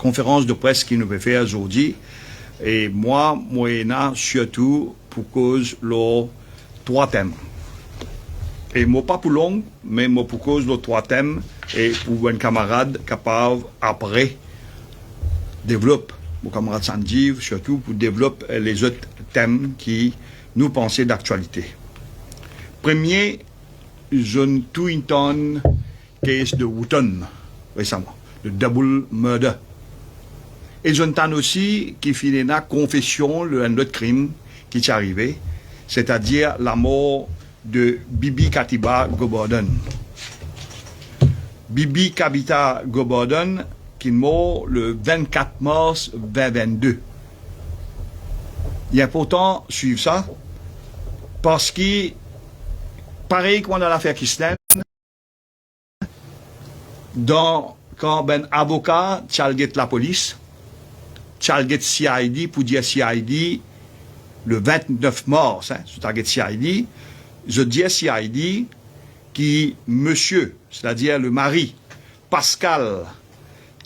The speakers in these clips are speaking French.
conférence de presse qui nous fait faire aujourd'hui. Et moi, surtout pour cause de 3 thèmes. Et moi pas pour long, mais moi pour cause de 3 thèmes et pour un camarade capable après développer, mon camarade Sanjeev, surtout pour développer les autres thèmes qui nous pensaient d'actualité. Premier, John Twinton case de Wooton récemment, le double murder. Et Jonathan aussi qui finit la confession d'un autre crime qui est arrivé, c'est-à-dire la mort de Bibi Katiba Gobordon. Bibi Kabita Gobordon qui est mort le 24 mars 2022. Il est important de suivre ça parce que, pareil qu'on a l'affaire Kislen, quand ben avocat chalget la police, chalget CID pour dire CID le 29 mars, sur target CID, je dis CID qui monsieur, c'est-à-dire le mari, Pascal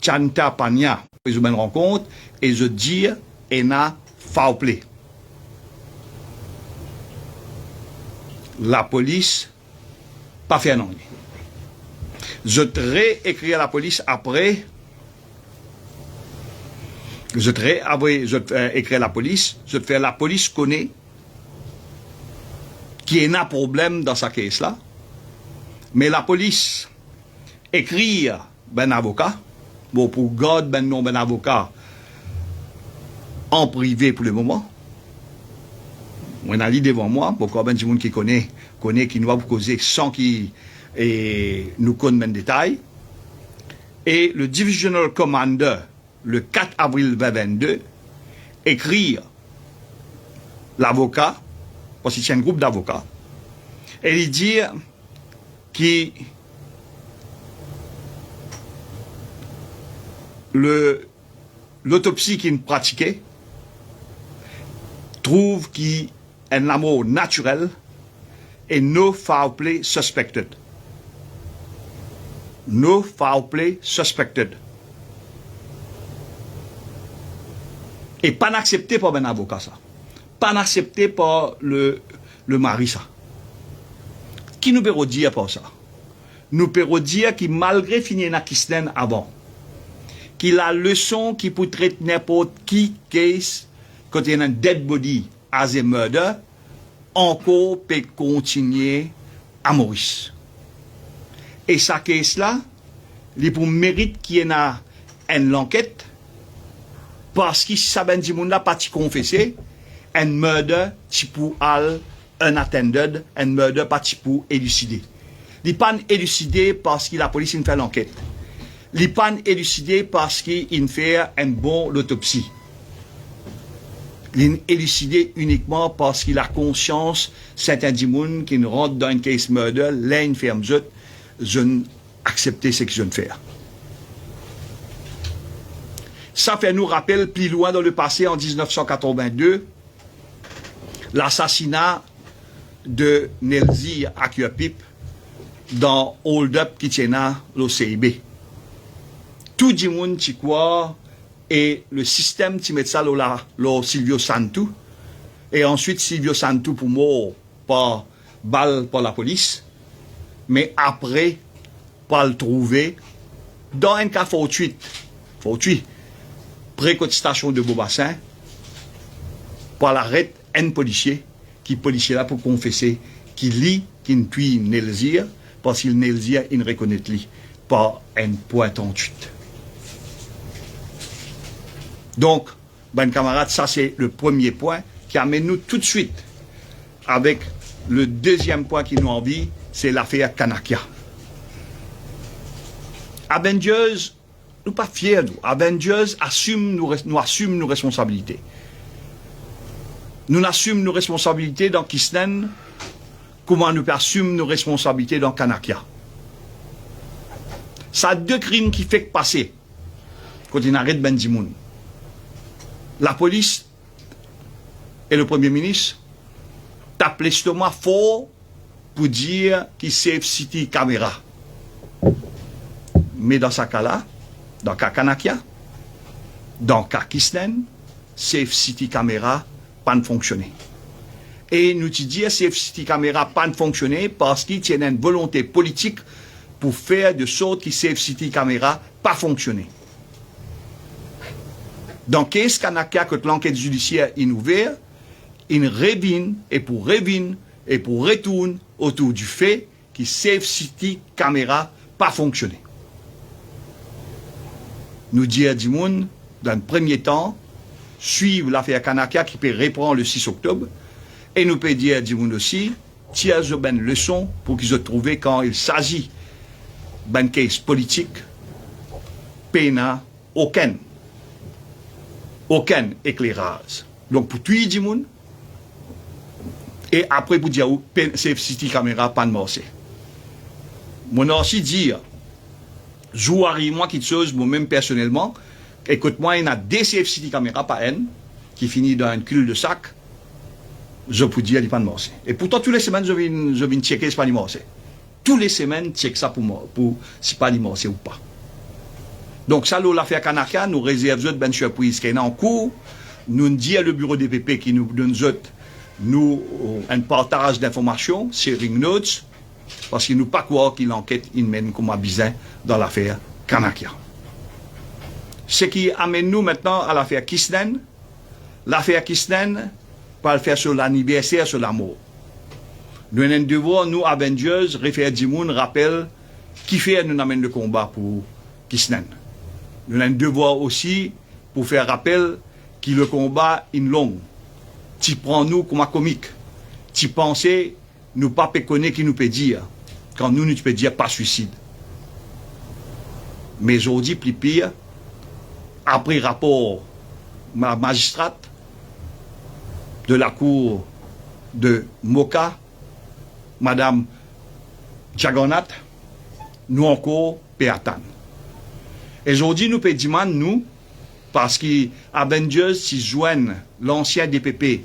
Chanta Pania, ils ont une rencontre, et je dis Ena foul play. La police, pas fait non. Je réécris à la police après. Je écris à la police. Je fais la police connaît qu'il y a un problème dans sa caisse là. Mais la police écrit ben avocat. Bon, pour garder ben non ben avocat en privé pour le moment. On a dit devant moi, pourquoi ben du monde qui connaît, qui nous va vous causer sans qu'il nous connaisse ben détail. Et le Divisional Commander, le 4 avril 2022, écrit l'avocat, parce qu'il y a un groupe d'avocats, et il dit que l'autopsie qu'il pratiquait trouve qu'il y a un amour naturel et no foul play suspected. No foul play suspected. Et pas accepté par un avocat ça. Pas accepté par le mari ça. Qui nous peut dire par ça? Nous peut dire qu'il malgré finir na Kislen avant, qu'il a leçon qui peut traiter n'importe qui case quand il y a un dead body as a murder, encore peut continuer à Maurice. Et sa case là, il pour mérite qu'il y ait une enquête, parce que si ça ben dit moun la pas confessé, un murder ti pour al un attended, un murder pas ti pour élucider. Il pas élucidé parce que la police il fait l'enquête. Il pas élucidé parce qu'il fait un bon l'autopsie. Il élucidé uniquement parce qu'il a conscience certains dimoun qui rentre dans une case murder, là une ferme je n'accepte ce que je ne fais. Ça fait nous rappeler plus loin dans le passé, en 1982, l'assassinat de Nelzi Akuapip dans Hold Up qui tient au CIB. Tout le monde qui croit et le système qui met ça là Silvio Santu et ensuite Silvio Santu pour mort par balle par la police, mais après pas le trouver dans un cas fortuit préconisation de Beaubassin par l'arrêt un policier qui policier là pour confesser qu'il lit qu'il ne puis Nelzir parce qu'il Nelzir il ne reconnaît lui par un point 38. Donc, ben camarades, ça c'est le premier point qui amène nous tout de suite avec le deuxième point qui nous envie, c'est l'affaire Kanakia. Avengers, nous pas fiers, nous. Avengers nous assume nos responsabilités. Nous assumons nos responsabilités dans Kislen, comment nous assumons nos responsabilités dans Kanakia. Ça a 2 crimes qui fait passer quand il arrête Ben Dimoun. La police et le Premier ministre tapent l'estomac fort pour dire qu'il save city caméra. Mais dans ce cas-là, dans Kanakia, Dans Kakistan, Safe City Camera pas fonctionné. Et nous te disons Safe City Camera pas fonctionné parce qu'il tient une volonté politique pour faire de sorte que Safe City Camera pas fonctionné. Donc, qu'est-ce qu'on a que l'enquête judiciaire est ouverte, il revient et pour retourner autour du fait que Safe City Camera pas fonctionné. Nous disons à Dimoun, dans le premier temps, suivre l'affaire Kanaka qui peut reprendre le 6 octobre, et nous peut dire à Dimoun aussi, tiens une leçon pour qu'ils aient trouvé quand il s'agit d'un case politique, pena aucun éclairage. Donc pour tuer Dimoun, et après pour dire Safe City Camera pas de morceau. Mon aussi dire, jouer moi quelque chose, moi-même personnellement, écoute-moi, il y a des Safe City Camera par haine, qui finit dans une cul de sac, je peux dire, il n'y a pas de morceau. Et pourtant, toutes les semaines, je viens checker si pas de morceau. Toutes les semaines, check ça pour si pas de morceau ou pas. Donc, ça, l'affaire Kanaka, nous réservons de surprise qui est en cours. Nous disons le bureau des PP qui nous donne un partage d'informations, sharing notes, parce qu'il nous pas croire qu'il enquête, il mène comme un bizarre dans l'affaire Kanaka. Ce qui amène nous maintenant à l'affaire Kisnen. L'affaire Kisnen, pas le faire sur l'anniversaire, sur la mort. Nous avons un devoir, nous, Avengers, réfère Dimoun, rappelle qui fait nous amène le combat pour Kisnen. Nous avons un devoir aussi pour faire rappel que le combat est long. Tu prends nous comme un comique. Tu penses, nous pas connaître qui nous peut dire. Quand nous peut dire pas suicide. Mais aujourd'hui, plus pire, après rapport ma magistrate de la cour de Moka, Madame Jagonat, nous encore péatan. Et aujourd'hui, nous pédimons, nous, parce que Avengers s'y joignent l'ancien DPP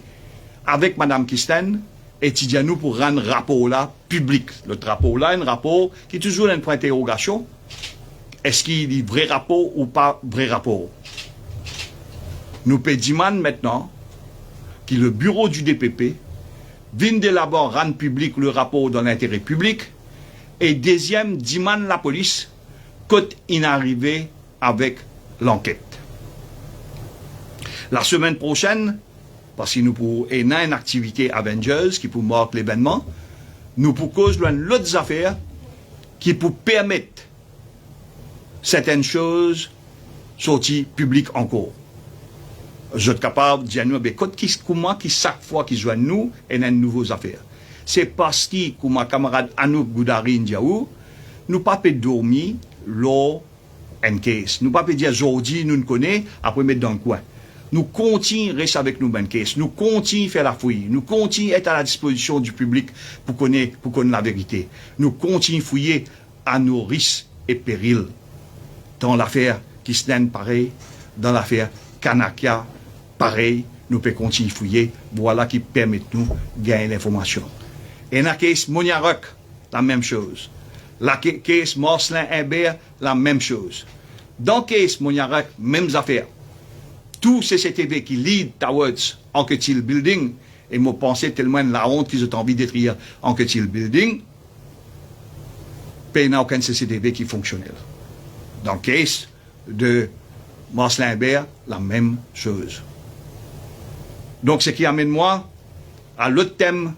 avec Madame Kisten, et tu dis à nous pour rendre rapport là public. Le rapport là, un rapport qui est toujours un point d'interrogation. Est-ce qu'il est vrai rapport ou pas vrai rapport? Nous pédimons maintenant que le bureau du DPP vienne d'abord rendre public le rapport dans l'intérêt public et deuxième, demande la police quand il est arrivé avec l'enquête. La semaine prochaine, parce que nous avons une activité Avengers qui pour marquer l'événement, nous pour cause d'autres affaires qui pour permettre certaines choses sorties publiques encore. Je suis capable de dire, comment chaque fois qu'ils joignent nous, il y a une nouvelle affaire. C'est parce que, comme ma camarade Anouk Goudari Ndiaou, nous pas peut dormir lors en case. Nous pas peut dire aujourd'hui, nous nous connaissons, après mettre dans le coin. Nous continuons à rester avec nous dans case. Nous continuons à faire la fouille. Nous continuons à être à la disposition du public pour connaître la vérité. Nous continuons à fouiller à nos risques et périls. Dans l'affaire Kisnen, pareil. Dans l'affaire Kanaka, pareil. Nous pouvons continuer à fouiller. Voilà qui permet nous de gagner l'information. Et dans la case Moniarok, la même chose. La case Marcelin Imbert, la même chose. Dans la case Moniarok, mêmes affaires. Tous ces CCTV qui lead towards Anquetil Building, et moi pensais tellement la honte qu'ils ont envie d'écrire Anquetil Building, il n'y a aucun CCTV qui est fonctionnel. Dans le case de Marcelin Imbert, la même chose. Donc, ce qui amène moi à l'autre thème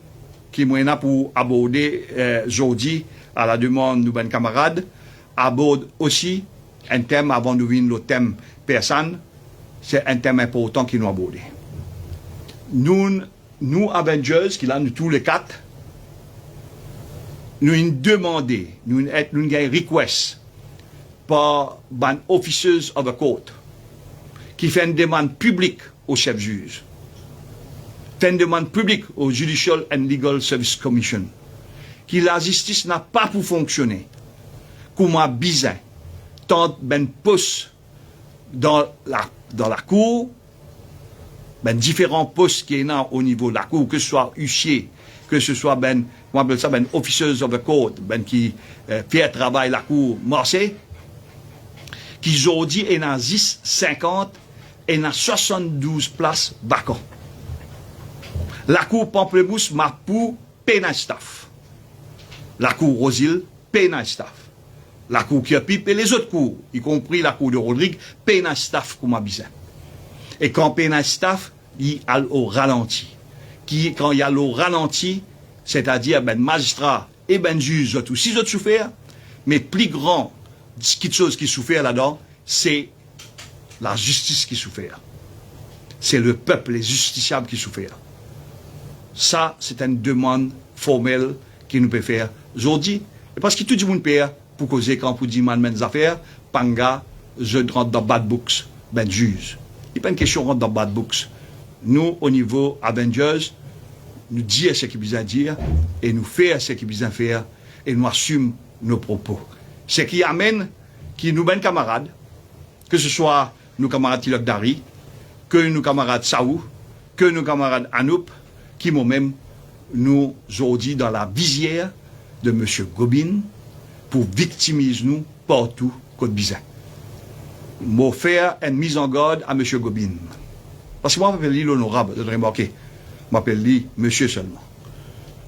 qui m'a pour aborder aujourd'hui, à la demande de nos camarades, aborde aussi un thème avant de venir le thème personne. C'est un thème important qui nous aborde. Nous, Avengers, qui là, nous tous les quatre, nous avons demandé, nous avons un request par les officers of the court qui fait une demande publique au chef juge, fait une demande publique au Judicial and Legal Service Commission, que la justice n'a pas pu fonctionner comme un bizarre, tant ben poste dans la cour, ben différents postes qui sont au niveau de la cour, que ce soit huissier, que ce soit on appelle ça officers of the court, qui fait travail la cour Marseille, qui aujourd'hui est dans 10, 50, et il y a 72 places vacants. La cour Pamplemousse, Mapou, Pénastaf. La cour Rosil, Pénastaf. La cour Kiopip et les autres cours, y compris la cour de Rodrigue, Pénastaf comme Abizin. Et quand Pénastaf, il y a au ralenti. Quand il y a au ralenti, c'est-à-dire ben magistrat et ben juge, tous six autres souffert, mais plus grand chose qui souffert là-dedans, c'est la justice qui souffert. C'est le peuple, les justiciables qui souffert. Ça, c'est une demande formelle que nous pouvons faire aujourd'hui. Et parce que tout le monde peut pour causer quand vous dites mes affaires, panga, je rentre dans bad books, ben juge. Il n'y a pas une question de rentrer dans bad books. Nous, au niveau Avengers, nous disons ce qu'il besoin dire et nous faisons ce qu'il besoin faire et nous assumons nos propos. Ce qui amène, qui nous ben camarades, que ce soit nos camarades Tilok Dari, que nos camarades Saou, que nos camarades Anoup, qui moi-même nous aujourd'hui dans la visière de M. Gobin pour victimiser nous partout côté bizarre. Moi faire une mise en garde à M. Gobin. Parce que moi, je m'appelle l'honorable, de remarquer. Je m'appelle monsieur seulement.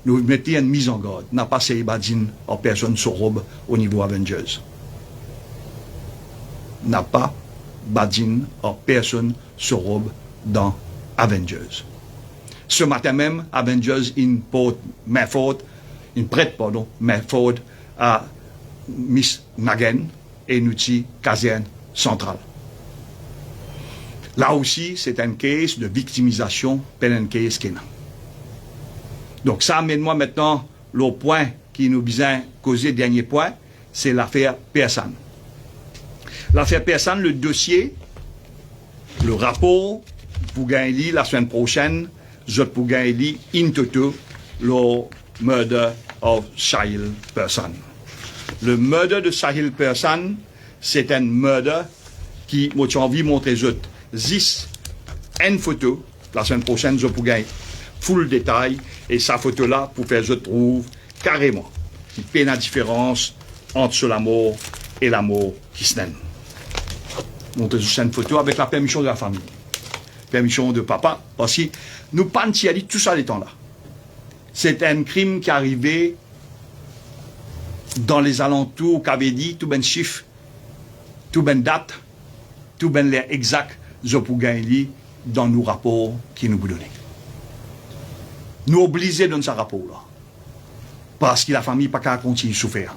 Nous mettons une mise en garde. N'a pas ces badines en personne sur robe au niveau Avengers. N'a pas badine en personne sur robe dans Avengers. Ce matin même, Avengers prête main forte à Miss Nagen et nous dit caserne centrale. Là aussi, c'est un case de victimisation, pas un case qu'il y a. Donc ça amène moi maintenant le point qui nous besoin causer, dernier point, c'est l'affaire Persan. L'affaire Persan, le dossier, le rapport, pour gagner la semaine prochaine, je pour gagner in toto le murder of Sahil Persan. Le murder de Sahil Persan, c'est un murder qui, moi, j'ai envie de montrer aux autres. 10, une photo, la semaine prochaine, je pour gagner full détail, et sa photo-là, pour faire, je trouve, carrément, qui fait la différence entre la mort et la mort qui se donne. Montrer juste une photo avec la permission de la famille. Permission de papa, parce que nous pas dit tout ça les temps-là. C'est un crime qui est arrivé dans les alentours, qu'avait dit, tout ben chiffre, tout ben date, tout ben l'air exact, je pour gagner dans nos rapports qui nous donnent. Nous obligés dans ce rapport-là. Parce que la famille n'a pas continuer à souffrir.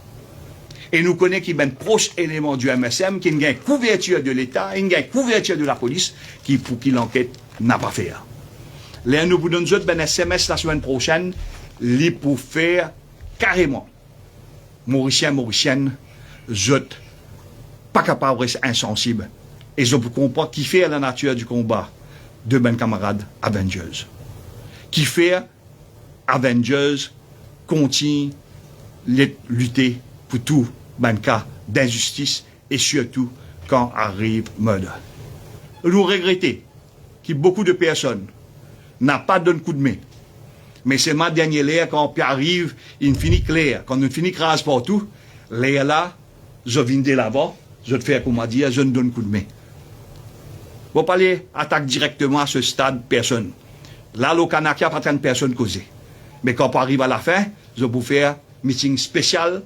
Et nous connaissons qu'il y a un proche élément du MSM qui a une couverture de l'État, une couverture de la police qui, pour qui l'enquête n'a pas fait. Là, nous vous donnons un SMS la semaine prochaine, pour faire carrément, Mauricien, je pas capable de rester insensible. Et je ne comprends pas qui fait la nature du combat de mes camarades Avengers. Qui fait Avengers continue de lutter pour tout ben cas d'injustice et surtout quand arrive murder. Nous regrettons que beaucoup de personnes n'ont pas donné coup de main. Mais c'est ma dernière l'air quand on arrive, il finit clair. Quand on finit crase partout, l'air là, je viens de là-bas, je te fais comme on dit, je ne donne coup de main. Vous parlez attaque directement à ce stade personne. Là, le Kanaka, pas de personne causée. Mais quand on arrive à la fin, je vais vous faire meeting spécial,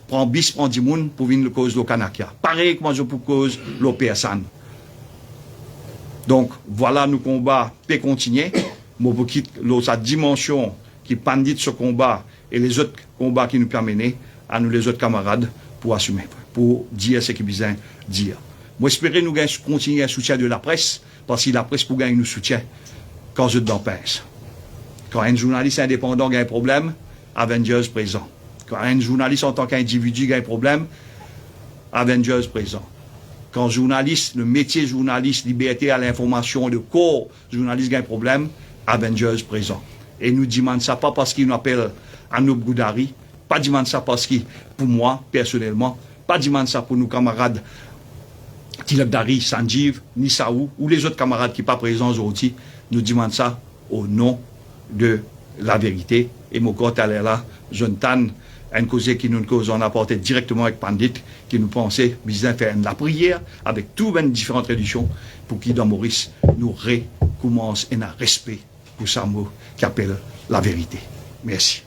prends bis, prends 10 moun pour venir le cause le Kanaka. Pareil que moi, je pour cause le personne. Donc, voilà, nos combats peut continuer. Moi, pour quitter sa dimension qui pandit ce combat et les autres combats qui nous permettent à nous, les autres camarades, pour assumer, pour dire ce qu'il besoin dire. Moi, j'espère nous continuer un soutien de la presse, parce que la presse pour gagner nous soutien quand je t'en pense. Quand un journaliste indépendant a un problème, Avengers présent. Quand un journaliste en tant qu'individu a un problème, Avengers présent. Quand journaliste, le métier journaliste, liberté à l'information, le corps journaliste a un problème, Avengers présent. Et nous ne demandons ça pas parce qu'il nous appelle Anoup Goudari, pas demande ça parce que, pour moi, personnellement, pas demande ça pour nos camarades Tilok Dari, Sanjiv, Nissaou, ou les autres camarades qui ne sont pas présents aujourd'hui, nous demandons ça au nom de la vérité. Et mon corps est là, Jonathan, une cause qui nous cause on apporté directement avec Pandit, qui nous pensait bien faire la prière avec toutes les différentes traditions pour qui dans Maurice nous recommence un respect pour ça mot qui appelle la vérité. Merci.